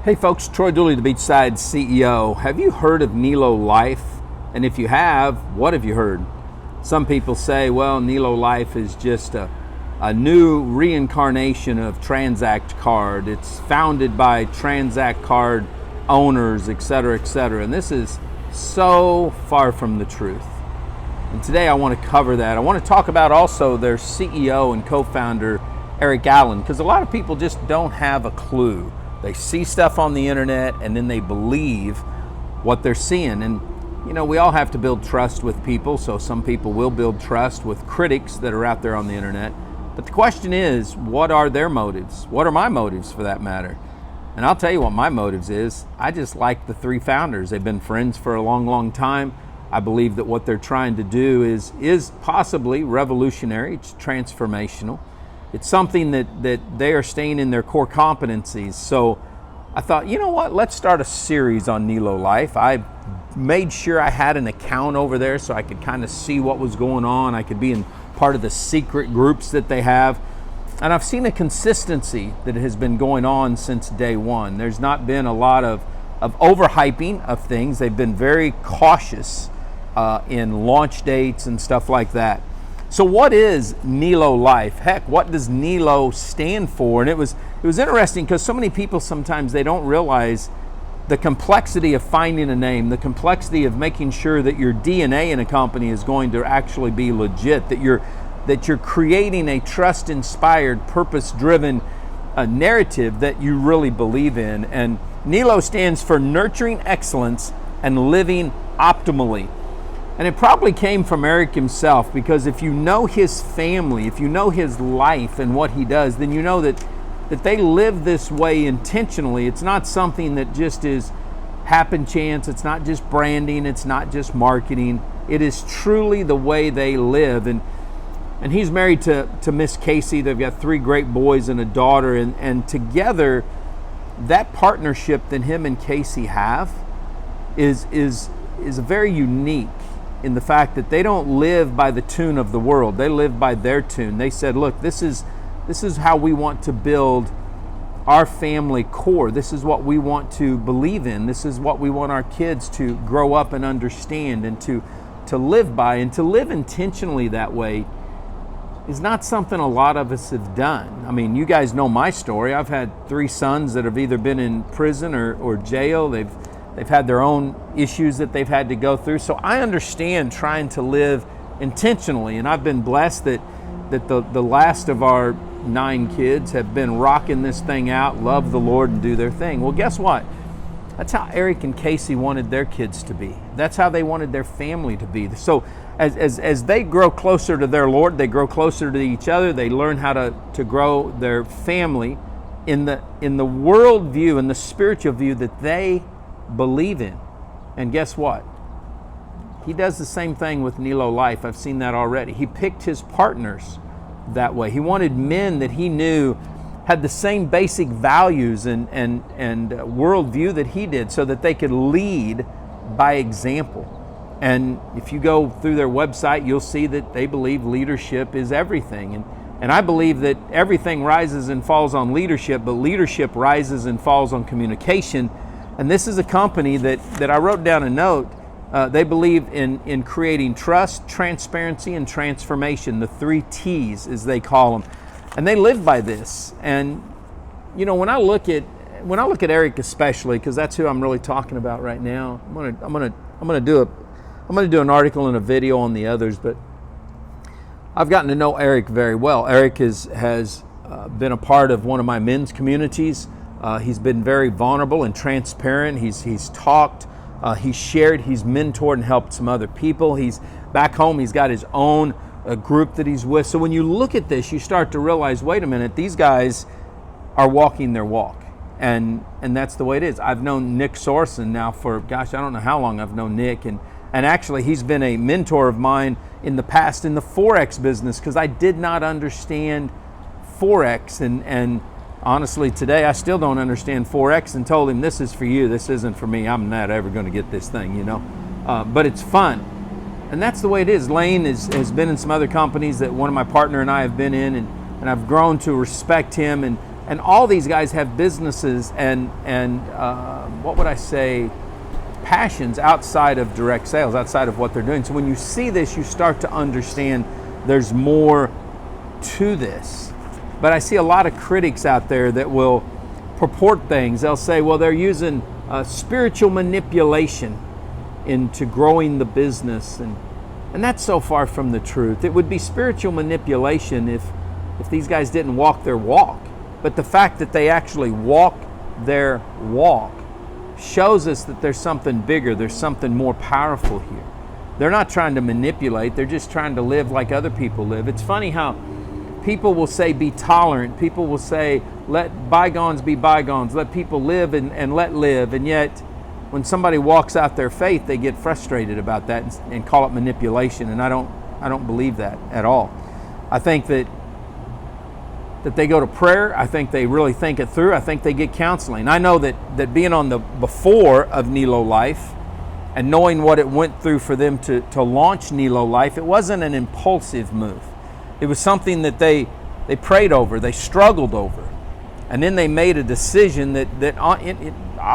Hey folks, Troy Dooley, the Beachside CEO. Have you heard of Nélo Life? And if you have, what have you heard? Some people say, well, Nélo Life is just a new reincarnation of Transact Card. It's founded by Transact Card owners, etc., etc. And this is so far from the truth. And today I want to cover that. I want to talk about also their CEO and co-founder, Eric Allen, because a lot of people just don't have a clue. They see stuff on the internet and then they believe what they're seeing. And you know, we all have to build trust with people, so some people will build trust with critics that are out there on the internet. But the question is, what are their motives? What are my motives for that matter? And I'll tell you what my motives is. I just like the three founders. They've been friends for a long, long time. I believe that what they're trying to do is possibly revolutionary. It's transformational. It's something that they are staying in their core competencies. So I thought, you know what, let's start a series on Nélo Life. I made sure I had an account over there so I could kind of see what was going on. I could be in part of the secret groups that they have. And I've seen a consistency that has been going on since day one. There's not been a lot of overhyping of things. They've been very cautious in launch dates and stuff like that. So what is Nélo Life? Heck, what does Nélo stand for? And it was interesting because so many people sometimes they don't realize the complexity of finding a name, the complexity of making sure that your DNA in a company is going to actually be legit, that you're creating a trust-inspired, purpose-driven narrative that you really believe in. And Nélo stands for Nurturing Excellence and Living Optimally. And it probably came from Eric himself, because if you know his family, if you know his life and what he does, then you know that they live this way intentionally. It's not something that just is happen chance. It's not just branding. It's not just marketing. It is truly the way they live. And he's married to Miss Casey. They've got three great boys and a daughter. And together, that partnership that him and Casey have is very unique in the fact that they don't live by the tune of the world. They live by their tune. They said, look, this is how we want to build our family core. This is what we want to believe in. This is what we want our kids to grow up and understand and to live by. And to live intentionally that way is not something a lot of us have done. I mean, you guys know my story. I've had three sons that have either been in prison or jail. They've had their own issues that they've had to go through. So I understand trying to live intentionally, and I've been blessed that the last of our 9 kids have been rocking this thing out, love the Lord, and do their thing. Well, guess what? That's how Eric and Casey wanted their kids to be. That's how they wanted their family to be. So as they grow closer to their Lord, they grow closer to each other, they learn how to grow their family in the world view, in the spiritual view that they believe in. And guess what? He does the same thing with Nélo Life. I've seen that already. He picked his partners that way. He wanted men that he knew had the same basic values and worldview that he did, so that they could lead by example. And if you go through their website, you'll see that they believe leadership is everything. And I believe that everything rises and falls on leadership, but leadership rises and falls on communication. And this is a company that I wrote down a note. They believe in creating trust, transparency, and transformation, the 3 T's as they call them. And they live by this. And you know, when I look at Eric especially, because that's who I'm really talking about right now. I'm gonna do an article and a video on the others, but I've gotten to know Eric very well. Eric has been a part of one of my men's communities. He's been very vulnerable and transparent. He's talked, he's shared, he's mentored and helped some other people. He's back home, he's got his own group that he's with. So when you look at this, you start to realize, wait a minute, these guys are walking their walk. And that's the way it is. I've known Nick Sorson now for, gosh, I don't know how long I've known Nick. And actually, he's been a mentor of mine in the past in the Forex business, because I did not understand Forex. And honestly, today I still don't understand Forex, and told him, this is for you, this isn't for me. I'm not ever going to get this thing, you know. But it's fun. And that's the way it is. Lane has been in some other companies that one of my partner and I have been in, and I've grown to respect him and And all these guys have businesses and what would I say, passions outside of direct sales, outside of what they're doing. So when you see this, you start to understand there's more to this. But I see a lot of critics out there that will purport things. They'll say, well, they're using spiritual manipulation into growing the business, and that's so far from the truth. It would be spiritual manipulation if these guys didn't walk their walk. But the fact that they actually walk their walk shows us that there's something bigger, there's something more powerful here. They're not trying to manipulate, they're just trying to live like other people live. It's funny how people will say be tolerant, people will say let bygones be bygones, let people live and let live, and yet when somebody walks out their faith, they get frustrated about that and call it manipulation, and I don't believe that at all. I think that they go to prayer. I think they really think it through. I think they get counseling. I know that being on the before of Nélo Life and knowing what it went through for them to launch Nélo Life, it wasn't an impulsive move. It was something that they prayed over, they struggled over, and then they made a decision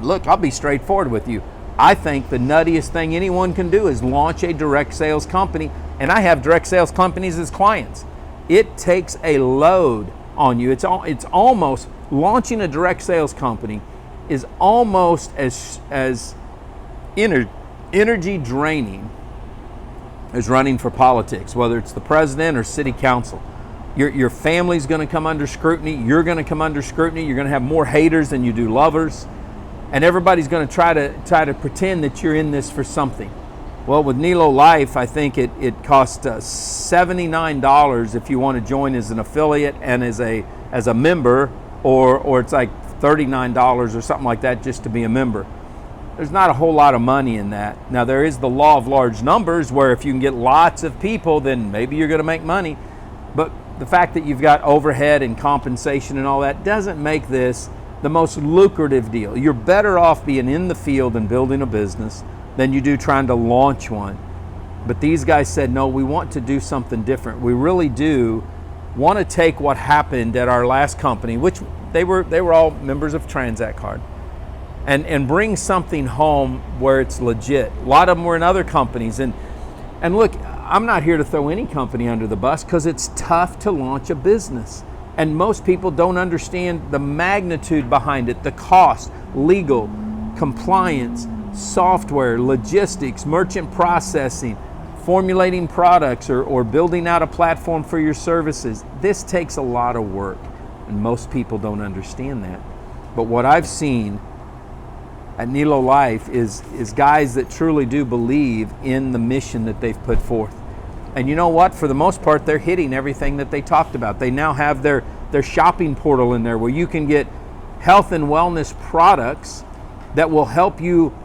look, I'll be straightforward with you. I think the nuttiest thing anyone can do is launch a direct sales company, and I have direct sales companies as clients. It takes a load on you. It's almost, launching a direct sales company is almost as energy draining as running for politics, whether it's the president or city council. Your family's going to come under scrutiny. You're going to come under scrutiny. You're going to have more haters than you do lovers, and everybody's going to try to pretend that you're in this for something. Well, with Nélo Life, I think it costs $79 if you want to join as an affiliate and as a member, or it's like $39 or something like that just to be a member. There's not a whole lot of money in that. Now, there is the law of large numbers, where if you can get lots of people, then maybe you're going to make money. But the fact that you've got overhead and compensation and all that doesn't make this the most lucrative deal. You're better off being in the field and building a business than you do trying to launch one. But these guys said, no, we want to do something different. We really do want to take what happened at our last company, which they were all members of Transact Card, and bring something home where it's legit. A lot of them were in other companies, and look, I'm not here to throw any company under the bus, because it's tough to launch a business. And most people don't understand the magnitude behind it, the cost, legal, compliance, software, logistics, merchant processing, formulating products, or building out a platform for your services. This takes a lot of work, and most people don't understand that. But what I've seen at Nélo Life is guys that truly do believe in the mission that they've put forth. And you know what? For the most part, they're hitting everything that they talked about. They now have their shopping portal in there where you can get health and wellness products that will help you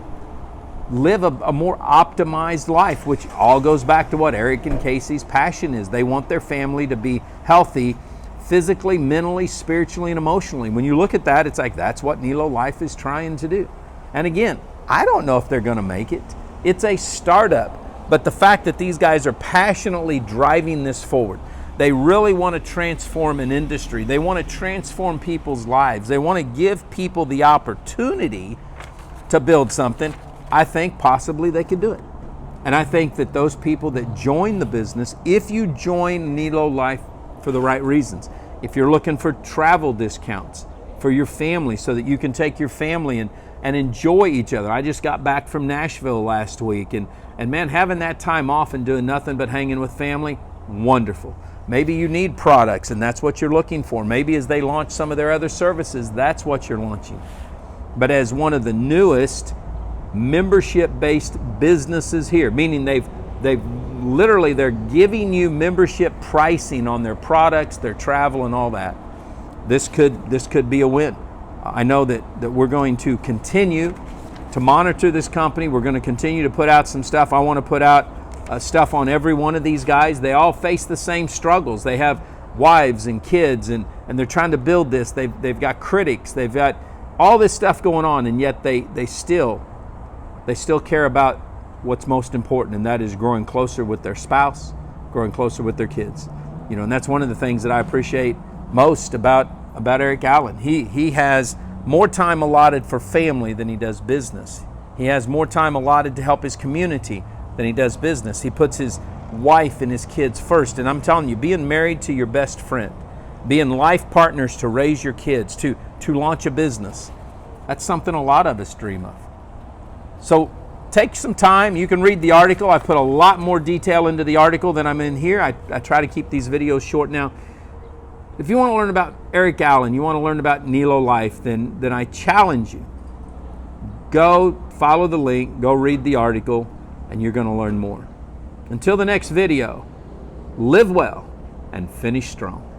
live a more optimized life, which all goes back to what Eric and Casey's passion is. They want their family to be healthy physically, mentally, spiritually, and emotionally. When you look at that, it's like that's what Nélo Life is trying to do. And again, I don't know if they're going to make it. It's a startup. But the fact that these guys are passionately driving this forward, they really want to transform an industry. They want to transform people's lives. They want to give people the opportunity to build something. I think possibly they could do it. And I think that those people that join the business, if you join Nélo Life for the right reasons, if you're looking for travel discounts for your family so that you can take your family and enjoy each other. I just got back from Nashville last week, and man, having that time off and doing nothing but hanging with family, wonderful. Maybe you need products and that's what you're looking for. Maybe as they launch some of their other services, that's what you're launching. But as one of the newest membership-based businesses here, meaning they're giving you membership pricing on their products, their travel, and all that. This could be a win. I know that we're going to continue to monitor this company. We're going to continue to put out some stuff. I want to put out stuff on every one of these guys. They all face the same struggles. They have wives and kids, and they're trying to build this. They've got critics. They've got all this stuff going on, and yet they still care about what's most important, and that is growing closer with their spouse, growing closer with their kids. And that's one of the things that I appreciate most about about Eric Allen. He has more time allotted for family than he does business. He has more time allotted to help his community than he does business. He puts his wife and his kids first. And I'm telling you, being married to your best friend, being life partners to raise your kids, to launch a business, that's something a lot of us dream of. So take some time. You can read the article. I put a lot more detail into the article than I'm in here. I try to keep these videos short now. If you want to learn about Eric Allen, you want to learn about Nélo Life, then I challenge you. Go follow the link, go read the article, and you're going to learn more. Until the next video, live well and finish strong.